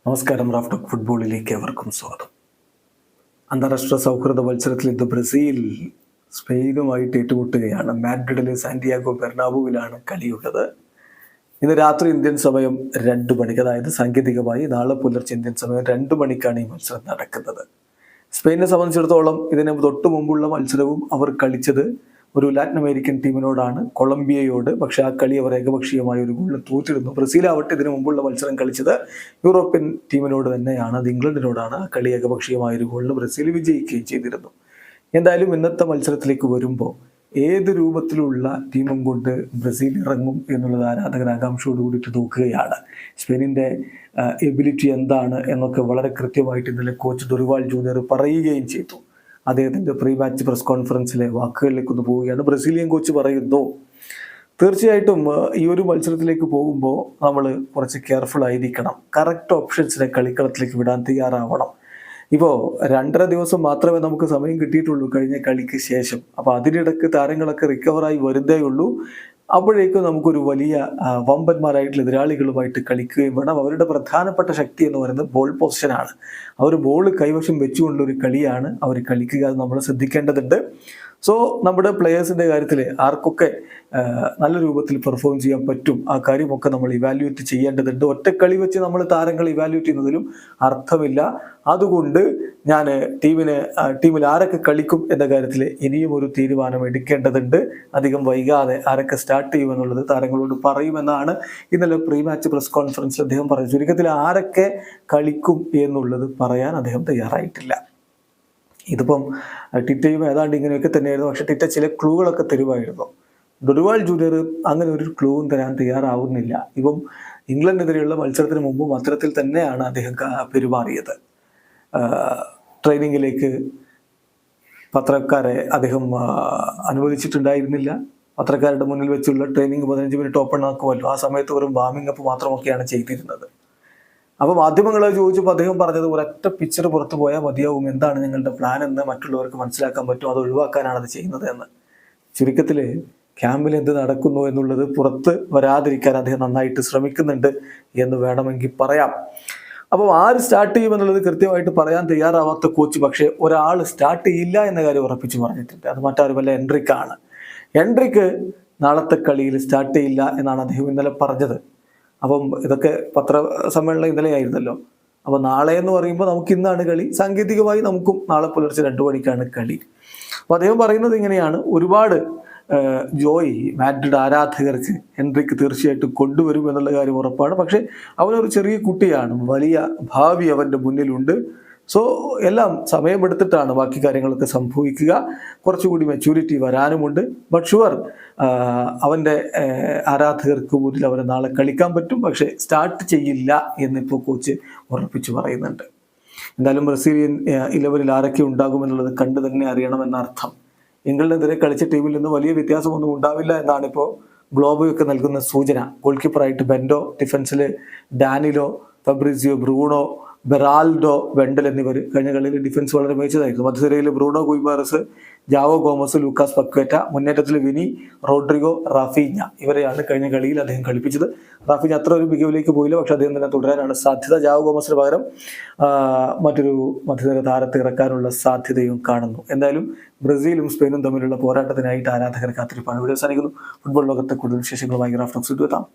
നമസ്കാരം. റാഫ്റ്റോക്ക് ഫുട്ബോളിലേക്ക് അവർക്കും സ്വാഗതം. അന്താരാഷ്ട്ര സൗഹൃദ മത്സരത്തിൽ ഇന്ന് ബ്രസീൽ സ്പെയിനുമായിട്ട് ഏറ്റുമുട്ടുകയാണ്. മാഡ്രിഡിലെ സാന്റിയാഗോ ബെർണാബുവിലാണ് കളിയുള്ളത്. ഇന്ന് രാത്രി ഇന്ത്യൻ സമയം 2 മണിക്ക്, അതായത് സാങ്കേതികമായി നാളെ പുലർച്ചെ ഇന്ത്യൻ സമയം 2 മണിക്കാണ് ഈ മത്സരം നടക്കുന്നത്. സ്പെയിനെ സംബന്ധിച്ചിടത്തോളം ഇതിന് തൊട്ടു മുമ്പുള്ള മത്സരവും അവർ കളിച്ചത് ഒരു ലാറ്റിൻ അമേരിക്കൻ ടീമിനോടാണ്, കൊളംബിയയോട്. പക്ഷേ ആ കളി അവർ ഏകപക്ഷീയമായ ഒരു ഗോളിൽ തോറ്റിരുന്നു. ബ്രസീലാവട്ടെ ഇതിനു മുമ്പുള്ള മത്സരം കളിച്ചത് യൂറോപ്യൻ ടീമിനോട് തന്നെയാണ്, അത് ഇംഗ്ലണ്ടിനോടാണ്. ആ കളി ഏകപക്ഷീയമായ ഒരു ഗോളിൽ ബ്രസീൽ വിജയിക്കുകയും ചെയ്തിരുന്നു. എന്തായാലും ഇന്നത്തെ മത്സരത്തിലേക്ക് വരുമ്പോൾ ഏത് രൂപത്തിലുള്ള ടീമും കൊണ്ട് ബ്രസീൽ ഇറങ്ങും എന്നുള്ളത് ആരാധകർ ആകാംക്ഷയോട് കൂടിയിട്ട് നോക്കുകയാണ്. സ്പെയിനിൻ്റെ എബിലിറ്റി എന്താണ് എന്നൊക്കെ വളരെ കൃത്യമായിട്ട് ഇന്നലെ കോച്ച് ഡൊറിവാൾ ജൂനിയർ പറയുകയും ചെയ്തു. അദ്ദേഹത്തിൻ്റെ പ്രീ മാച്ച് പ്രസ് കോൺഫറൻസിലെ വാക്കുകളിലേക്ക് ഒന്ന് പോവുകയാണ്. ബ്രസീലിയൻ കോച്ച് പറയുന്നു, തീർച്ചയായിട്ടും ഈ ഒരു മത്സരത്തിലേക്ക് പോകുമ്പോൾ നമ്മൾ കുറച്ച് കെയർഫുൾ ആയിരിക്കണം. കറക്റ്റ് ഓപ്ഷൻസിനെ കളിക്കളത്തിലേക്ക് വിടാൻ തയ്യാറാവണം. ഇപ്പോൾ 2.5 ദിവസം മാത്രമേ നമുക്ക് സമയം കിട്ടിയിട്ടുള്ളൂ കഴിഞ്ഞ കളിക്ക് ശേഷം. അപ്പോൾ അതിനിടയ്ക്ക് താരങ്ങളൊക്കെ റിക്കവറായി വരുന്നേ ഉള്ളൂ. അപ്പോഴേക്കും നമുക്കൊരു വലിയ വമ്പന്മാരായിട്ടുള്ള എതിരാളികളുമായിട്ട് കളിക്കുകയും വേണം. അവരുടെ പ്രധാനപ്പെട്ട ശക്തി എന്ന് പറയുന്നത് ബോൾ പൊസിഷനാണ്. അവർ ബോൾ കൈവശം വെച്ചുകൊണ്ടൊരു കളിയാണ് അവർ കളിക്കുക. അത് നമ്മൾ ശ്രദ്ധിക്കേണ്ടതുണ്ട്. സോ നമ്മുടെ പ്ലെയേഴ്സിൻ്റെ കാര്യത്തിൽ ആർക്കൊക്കെ നല്ല രൂപത്തിൽ പെർഫോം ചെയ്യാൻ പറ്റും, ആ കാര്യമൊക്കെ നമ്മൾ ഇവാലുവേറ്റ് ചെയ്യേണ്ടതുണ്ട്. ഒറ്റ കളി വെച്ച് നമ്മൾ താരങ്ങൾ ഇവാലുവേറ്റ് ചെയ്യുന്നതിലും അർത്ഥമില്ല. അതുകൊണ്ട് ഞാൻ ടീമിൽ ആരൊക്കെ കളിക്കും എന്ന കാര്യത്തിൽ ഇനിയും ഒരു തീരുമാനം എടുക്കേണ്ടതുണ്ട്. അധികം വൈകാതെ ആരൊക്കെ സ്റ്റാർട്ട് ചെയ്യുമെന്നുള്ളത് താരങ്ങളോട് പറയുമെന്നാണ് ഇന്നലെ പ്രീ മാച്ച് പ്രസ് കോൺഫറൻസിൽ അദ്ദേഹം പറഞ്ഞു. ചുരുക്കത്തിൽ ആരൊക്കെ കളിക്കും എന്നുള്ളത് പറയാൻ അദ്ദേഹം തയ്യാറായിട്ടില്ല. ഇതിപ്പം ടിറ്റയും ഏതാണ്ട് ഇങ്ങനെയൊക്കെ തന്നെയായിരുന്നു. പക്ഷെ ടിറ്റ ചില ക്ലൂകളൊക്കെ തരുമായിരുന്നു. ഡൊറിവാൾ ജൂനിയർ അങ്ങനെ ഒരു ക്ലൂവും തരാൻ തയ്യാറാവുന്നില്ല. ഇപ്പം ഇംഗ്ലണ്ടിനെതിരെയുള്ള മത്സരത്തിന് മുമ്പും അത്തരത്തിൽ തന്നെയാണ് അദ്ദേഹം പെരുമാറിയത്. ട്രെയിനിങ്ങിലേക്ക് പത്രക്കാരെ അദ്ദേഹം അനുവദിച്ചിട്ടുണ്ടായിരുന്നില്ല. പത്രക്കാരുടെ മുന്നിൽ വെച്ചുള്ള ട്രെയിനിങ് 15 മിനിറ്റ് ഓപ്പൺ ആക്കുമല്ലോ, ആ സമയത്ത് വെറും വാമിംഗ് അപ്പ് മാത്രമൊക്കെയാണ് ചെയ്തിരുന്നത്. അപ്പോൾ മാധ്യമങ്ങളെ ചോദിച്ചപ്പോൾ അദ്ദേഹം പറഞ്ഞത്, ഒരൊറ്റ പിക്ചർ പുറത്തു പോയാൽ മതിയാവും, എന്താണ് നിങ്ങളുടെ പ്ലാൻ എന്ന് മറ്റുള്ളവർക്ക് മനസ്സിലാക്കാൻ പറ്റും, അത് ഒഴിവാക്കാനാണ് അത് ചെയ്യുന്നത് എന്ന്. ചുരുക്കത്തിൽ ക്യാമ്പിൽ എന്ത് നടക്കുന്നു എന്നുള്ളത് പുറത്ത് വരാതിരിക്കാൻ അദ്ദേഹം നന്നായിട്ട് ശ്രമിക്കുന്നുണ്ട് എന്ന് വേണമെങ്കിൽ പറയാം. അപ്പോൾ ആര് സ്റ്റാർട്ട് ചെയ്യുമെന്നുള്ളത് കൃത്യമായിട്ട് പറയാൻ തയ്യാറാവാത്ത കോച്ച് പക്ഷേ ഒരാൾ സ്റ്റാർട്ട് ചെയ്യില്ല എന്ന കാര്യം ഉറപ്പിച്ച് പറഞ്ഞിട്ടുണ്ട്. അത് മറ്റാരുമല്ല, എൻട്രിക്കാണ്. എൻട്രിക്ക് നാളത്തെ കളിയിൽ സ്റ്റാർട്ട് ചെയ്യില്ല എന്നാണ് അദ്ദേഹം ഇന്നലെ പറഞ്ഞത്. അപ്പം ഇതൊക്കെ പത്രസമ്മേളനം ഇന്നലെയായിരുന്നല്ലോ. അപ്പോൾ നാളെ എന്ന് പറയുമ്പോൾ നമുക്ക് ഇന്നാണ് കളി. സാങ്കേതികമായി നമുക്കും നാളെ പുലർച്ചെ 2 മണിക്കാണ് കളി. അപ്പോൾ അദ്ദേഹം പറയുന്നത് ഇങ്ങനെയാണ്, ഒരുപാട് ജോയ് മാഡ്രിഡ് ആരാധകർക്ക് ഹെൻറിക്ക് തീർച്ചയായിട്ടും കൊണ്ടുവരും എന്നുള്ള കാര്യം ഉറപ്പാണ്. പക്ഷേ അവനൊരു ചെറിയ കുട്ടിയാണ്, വലിയ ഭാവി അവൻ്റെ മുന്നിലുണ്ട്. സോ എല്ലാം സമയമെടുത്തിട്ടാണ് ബാക്കി കാര്യങ്ങളൊക്കെ സംഭവിക്കുക. കുറച്ചുകൂടി മെച്യൂരിറ്റി വരാനുമുണ്ട്. ബട്ട് ഷുവർ അവൻ്റെ ആരാധകർക്ക് മുന്നിൽ അവരെ നാളെ കളിക്കാൻ പറ്റും. പക്ഷേ സ്റ്റാർട്ട് ചെയ്യില്ല എന്നിപ്പോൾ കോച്ച് ഉറപ്പിച്ചു പറയുന്നുണ്ട്. എന്തായാലും ബ്രസീലിയൻ 11 ആരൊക്കെ ഉണ്ടാകുമെന്നുള്ളത് കണ്ടു തന്നെ അറിയണമെന്നർത്ഥം. ഇംഗ്ലണ്ടിനെതിരെ കളിച്ച ടീമിൽ നിന്ന് വലിയ വ്യത്യാസമൊന്നും ഉണ്ടാവില്ല എന്നാണ് ഇപ്പോൾ ഗ്ലോബൊക്കെ നൽകുന്ന സൂചന. ഗോൾ കീപ്പറായിട്ട് ബെൻഡോ, ഡിഫൻസിൽ Danilo, Fabricio, Bruno, Beraldo, Wendell എന്നിവർ. കഴിഞ്ഞ കളിയിൽ ഡിഫൻസ് വളരെ മികച്ചതായിരുന്നു. മധ്യനിരയിൽ Bruno Guimaraes, Joao Gomes, Lucas Paqueta. മുന്നേറ്റത്തിൽ വിനി, റോഡ്രിഗോ, റാഫീഞ്ഞ ഇവരെയാണ് കഴിഞ്ഞ കളിയിൽ അദ്ദേഹം കളിപ്പിച്ചത്. റാഫീഞ്ഞ അത്ര ഒരു മികവിലേക്ക് പോയില്ല, പക്ഷെ അദ്ദേഹം തന്നെ തുടരാനാണ് സാധ്യത. ജാവോ ഗോമസിന് പകരം മറ്റൊരു മധ്യനിര താരത്തെ ഇറക്കാനുള്ള സാധ്യതയും കാണുന്നു. എന്തായാലും ബ്രസീലും സ്പെയിനും തമ്മിലുള്ള പോരാട്ടത്തിനായിട്ട് ആരാധകർ കാത്തിരിപ്പാണ്. ഇവിടെ അവസാനിക്കുന്നു. ഫുട്ബോൾ ലോകത്തെ കൂടുതൽ വിശേഷങ്ങളുമായി റാഫ്റ്റോക്സ് എത്താം.